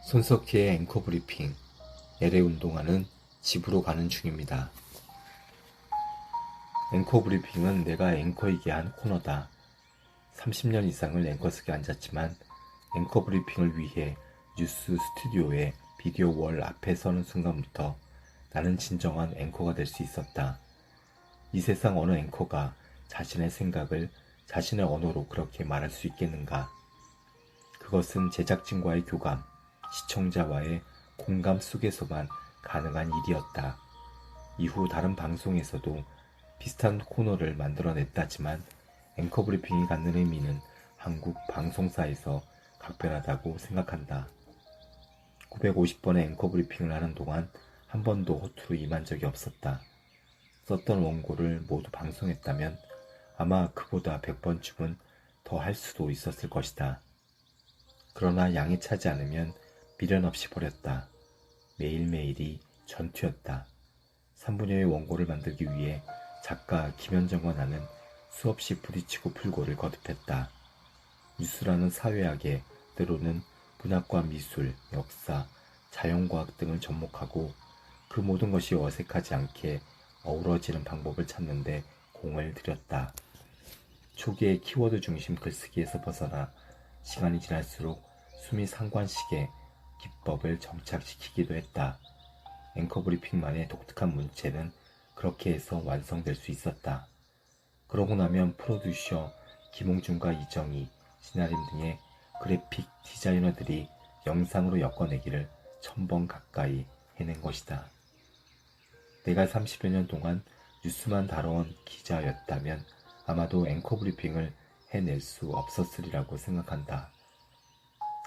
손석희의 앵커 브리핑. LA 운동화는 집으로 가는 중입니다. 앵커 브리핑은 내가 앵커이게 한 코너다. 30년 이상을 앵커석에 앉았지만 앵커 브리핑을 위해 뉴스 스튜디오의 비디오 월 앞에 서는 순간부터 나는 진정한 앵커가 될 수 있었다. 이 세상 어느 앵커가 자신의 생각을 자신의 언어로 그렇게 말할 수 있겠는가? 그것은 제작진과의 교감, 시청자와의 공감 속에서만 가능한 일이었다. 이후 다른 방송에서도 비슷한 코너를 만들어냈다지만 앵커 브리핑이 갖는 의미는 한국 방송사에서 각별하다고 생각한다. 950번의 앵커 브리핑을 하는 동안 한 번도 허투루 임한 적이 없었다. 썼던 원고를 모두 방송했다면 아마 그보다 100번쯤은 더 할 수도 있었을 것이다. 그러나 양이 차지 않으면 미련 없이 버렸다. 매일매일이 전투였다. 3분여의 원고를 만들기 위해 작가 김현정과 나는 수없이 부딪히고 풀고를 거듭했다. 뉴스라는 사회학에 때로는 문학과 미술, 역사, 자연과학 등을 접목하고 그 모든 것이 어색하지 않게 어우러지는 방법을 찾는데 공을 들였다. 초기의 키워드 중심 글쓰기에서 벗어나 시간이 지날수록 숨이 상관식의 기법을 정착시키기도 했다. 앵커 브리핑만의 독특한 문체는 그렇게 해서 완성될 수 있었다. 그러고 나면 프로듀서 김홍준과 이정희, 신아림 등의 그래픽 디자이너들이 영상으로 엮어내기를 1000번 가까이 해낸 것이다. 내가 30여 년 동안 뉴스만 다뤄온 기자였다면 아마도 앵커 브리핑을 해낼 수 없었으리라고 생각한다.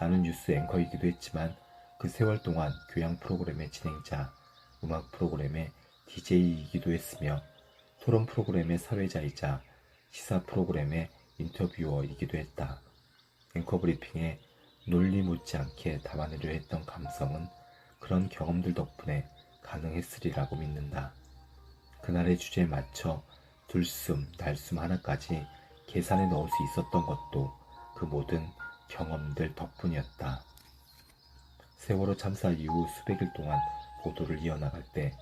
나는 뉴스 앵커이기도 했지만 그 세월 동안 교양 프로그램의 진행자, 음악 프로그램의 DJ이기도 했으며 토론 프로그램의 사회자이자 시사 프로그램의 인터뷰어이기도 했다. 앵커 브리핑에 논리 못지않게 담아내려 했던 감성은 그런 경험들 덕분에 가능했으리라고 믿는다. 그날의 주제에 맞춰 둘숨, 날숨 하나까지 계산에 넣을 수 있었던 것도 그 모든 경험들 덕분이었다. 세월호 참사 이후 수백일 동안 보도를 이어나갈 때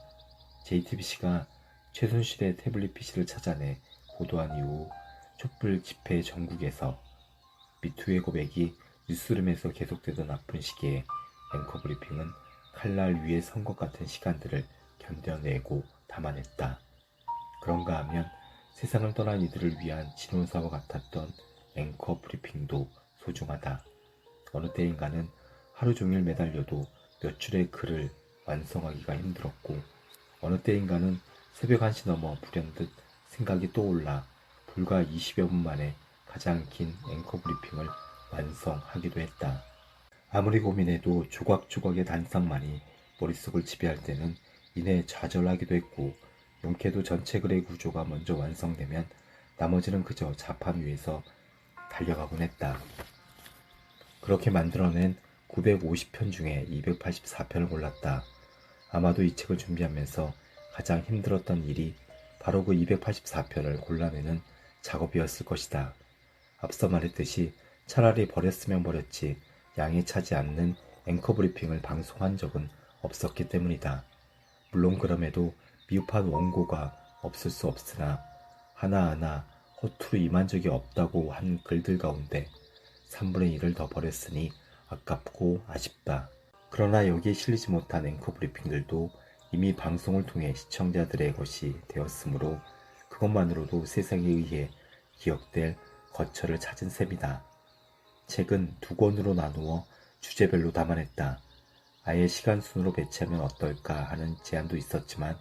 JTBC가 최순실의 태블릿 PC를 찾아내 보도한 이후 촛불 집회 전국에서 미투의 고백이 뉴스룸에서 계속되던 나쁜 시기에 앵커 브리핑은 칼날 위에 선 것 같은 시간들을 견뎌내고 담아냈다. 그런가 하면 세상을 떠난 이들을 위한 진호사와 같았던 앵커 브리핑도 소중하다. 어느 때인가는 하루 종일 매달려도 몇 줄의 글을 완성하기가 힘들었고 어느 때인가는 새벽 1시 넘어 불현듯 생각이 떠올라 불과 20여 분 만에 가장 긴 앵커 브리핑을 완성하기도 했다. 아무리 고민해도 조각조각의 단상만이 머릿속을 지배할 때는 이내 좌절하기도 했고 용케도 전체 글의 구조가 먼저 완성되면 나머지는 그저 자판 위에서 달려가곤 했다. 그렇게 만들어낸 950편 중에 284편을 골랐다. 아마도 이 책을 준비하면서 가장 힘들었던 일이 바로 그 284편을 골라내는 작업이었을 것이다. 앞서 말했듯이 차라리 버렸으면 버렸지 양이 차지 않는 앵커 브리핑을 방송한 적은 없었기 때문이다. 물론 그럼에도 미흡한 원고가 없을 수 없으나 하나하나 허투루 임한 적이 없다고 한 글들 가운데 3분의 1을 더 버렸으니 아깝고 아쉽다. 그러나 여기에 실리지 못한 앵커 브리핑들도 이미 방송을 통해 시청자들의 것이 되었으므로 그것만으로도 세상에 의해 기억될 거처를 찾은 셈이다. 책은 2권으로 나누어 주제별로 담아냈다. 아예 시간순으로 배치하면 어떨까 하는 제안도 있었지만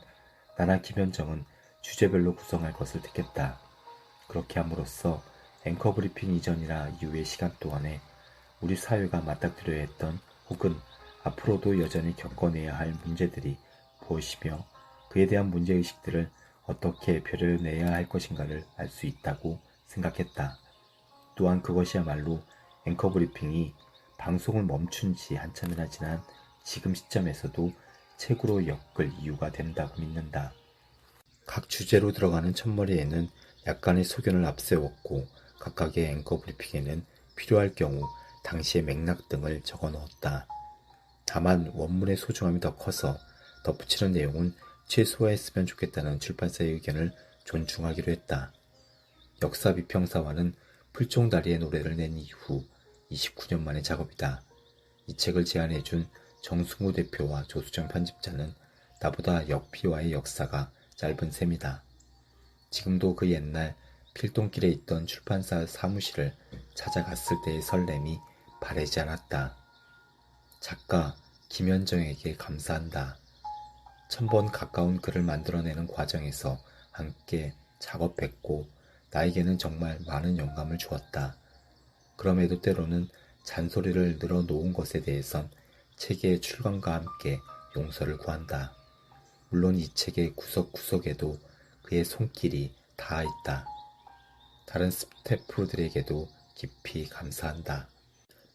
나나 김현정은 주제별로 구성할 것을 택했다. 그렇게 함으로써 앵커 브리핑 이전이나 이후의 시간 동안에 우리 사회가 맞닥뜨려야 했던 혹은 앞으로도 여전히 겪어내야 할 문제들이 무엇이며 그에 대한 문제의식들을 어떻게 벼려내야 할 것인가를 알 수 있다고 생각했다. 또한 그것이야말로 앵커 브리핑이 방송을 멈춘 지 한참이나 지난 지금 시점에서도 책으로 엮을 이유가 된다고 믿는다. 각 주제로 들어가는 첫머리에는 약간의 소견을 앞세웠고 각각의 앵커 브리핑에는 필요할 경우 당시의 맥락 등을 적어 넣었다. 다만 원문의 소중함이 더 커서 덧붙이는 내용은 최소화했으면 좋겠다는 출판사의 의견을 존중하기로 했다. 역사 비평사와는 풀종다리의 노래를 낸 이후 29년 만의 작업이다. 이 책을 제안해준 정승우 대표와 조수정 편집자는 나보다 역피와의 역사가 짧은 셈이다. 지금도 그 옛날 필동길에 있던 출판사 사무실을 찾아갔을 때의 설렘이 바래지 않았다. 작가 김현정에게 감사한다. 1000번 가까운 글을 만들어내는 과정에서 함께 작업했고 나에게는 정말 많은 영감을 주었다. 그럼에도 때로는 잔소리를 늘어놓은 것에 대해선 책의 출간과 함께 용서를 구한다. 물론 이 책의 구석구석에도 그의 손길이 닿아 있다. 다른 스태프들에게도 깊이 감사한다.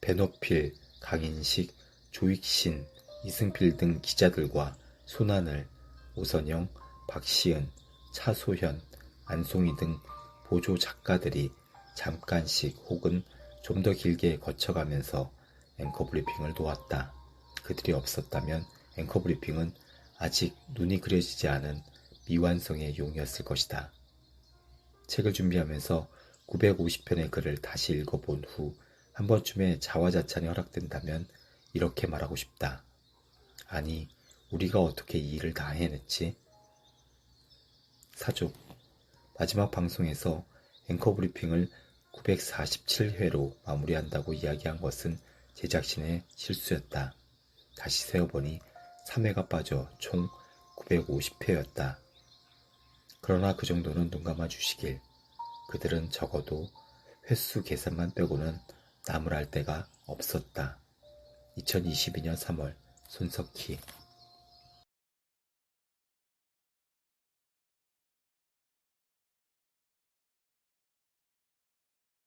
배노필, 강인식, 조익신, 이승필 등 기자들과 손하늘, 오선영, 박시은, 차소현, 안송이 등 보조 작가들이 잠깐씩 혹은 좀 더 길게 거쳐가면서 앵커 브리핑을 도왔다. 그들이 없었다면 앵커 브리핑은 아직 눈이 그려지지 않은 미완성의 용이었을 것이다. 책을 준비하면서 950편의 글을 다시 읽어본 후 한 번쯤에 자화자찬이 허락된다면 이렇게 말하고 싶다. 아니, 우리가 어떻게 이 일을 다 해냈지? 사족. 마지막 방송에서 앵커 브리핑을 947회로 마무리한다고 이야기한 것은 제작진의 실수였다. 다시 세어보니 3회가 빠져 총 950회였다. 그러나 그 정도는 눈 감아 주시길. 그들은 적어도 횟수 계산만 빼고는 나무랄 데가 없었다. 2022년 3월 손석희